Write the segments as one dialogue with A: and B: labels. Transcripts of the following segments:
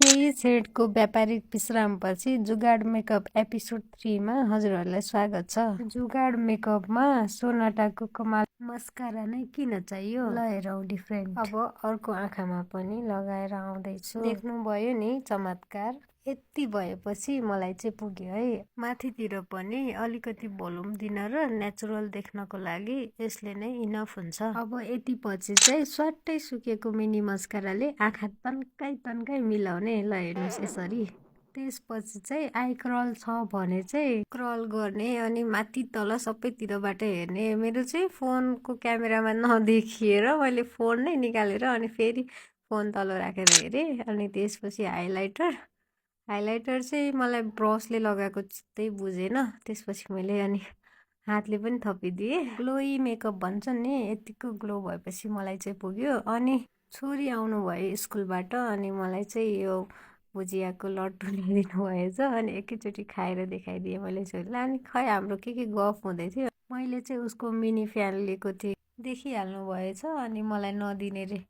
A: केही सेडको व्यापारिक विश्रामपछि जुगाड makeup episode 3 मा हजुरहरूलाई स्वागत छ। जुगाड मेकअपमा सोनाटाको कमाल मस्कारा नै किन चाहियो, ल हेरौँ डिफ्रेन्ट। अब अर्को आँखामा पनि लगाएर आउँदैछु। देख्नुभयो नि चमत्कार। यति भएपछि मलाई चाहिँ पुग्यो है। माथितिर पनि अलिकति भोल्युम दिन र नेचुरल देख्नको लागि यसले नै इनफ हुन्छ। अब यति पछि चाहिँ स्वाट्टै सुकेको मिनी मस्काराले आँखा तन्काई मिलाउने। ल हेर्नुहोस् यसरी। त्यसपछि चाहिँ आई क्रल छ भने चाहिँ क्रल गर्ने अनि माथि तल सबैतिरबाट हेर्ने। मेरो चाहिँ फोनको क्यामेरामा नदेखिएर मैले फोन नै निकालेर अनि फेरि फोन तल राखेर हेरेँ। अनि त्यसपछि हाइलाइटर चाहिँ मलाई ब्रसले लगाएको चित्तै बुझेन। त्यसपछि मैले अनि हातले पनि थपिदिएँ। ग्लोई मेकअप भन्छन् नि, यतिको ग्लो भएपछि मलाई चाहिँ पुग्यो। अनि छोरी आउनुभयो स्कुलबाट अनि मलाई चाहिँ यो भुजियाको लट्टु ल्याइदिनु भएछ। अनि एकैचोटि खाएर देखाइदिएँ मैले छोरीलाई। अनि खै हाम्रो के गफ हुँदै थियो। मैले चाहिँ उसको मिनी फ्यान लिएको थिएँ, देखिहाल्नु भएछ। अनि मलाई नदिने रे,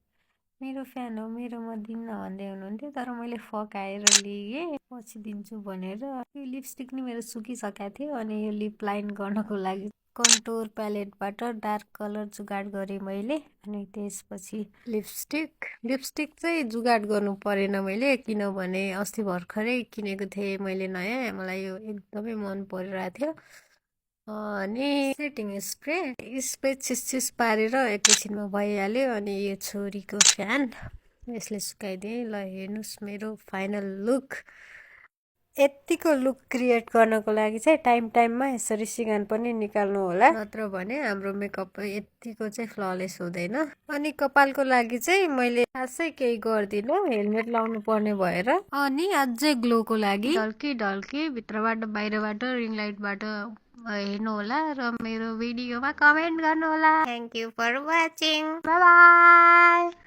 A: मेरो फ्यान हो मेरोमा दिन्न भन्दै हुनुहुन्थ्यो। तर मैले फकाएर लिएँ पछि दिन्छु भनेर। यो लिपस्टिक नि मेरो सुकिसकेको थियो। अनि यो लिप लाइन गर्नको लागि कन्टोर प्यालेटबाट डार्क कलर जुगाड गरेँ मैले। अनि त्यसपछि लिपस्टिक चाहिँ जुगाड गर्नु परेन मैले, किनभने अस्ति भर्खरै किनेको थिएँ मैले नयाँ। मलाई यो एकदमै मन परिरहेको थियो। अनि सेटिङ स्प्रे छिस पारेर एकैछिनमा भइहाल्यो। अनि यो छोरीको फ्यान यसले सुकाइदिएँ। ल हेर्नुहोस् मेरो फाइनल लुक। यतिको लुक क्रिएट गर्नको लागि चाहिँ टाइममा यसरी सिगान पनि निकाल्नु होला, नत्र भने हाम्रो मेकअप यतिको चाहिँ फ्ललेस हुँदैन। अनि कपालको लागि चाहिँ मैले खासै केही गर्दिनँ, हेलमेट लाउनु पर्ने भएर। अनि अझै ग्लोको लागि ढल्की भित्रबाट बाहिरबाट रिङ लाइटबाट हेर्नु होला र मेरो भिडियोमा कमेन्ट गर्नु होला। Thank you for watching, bye by.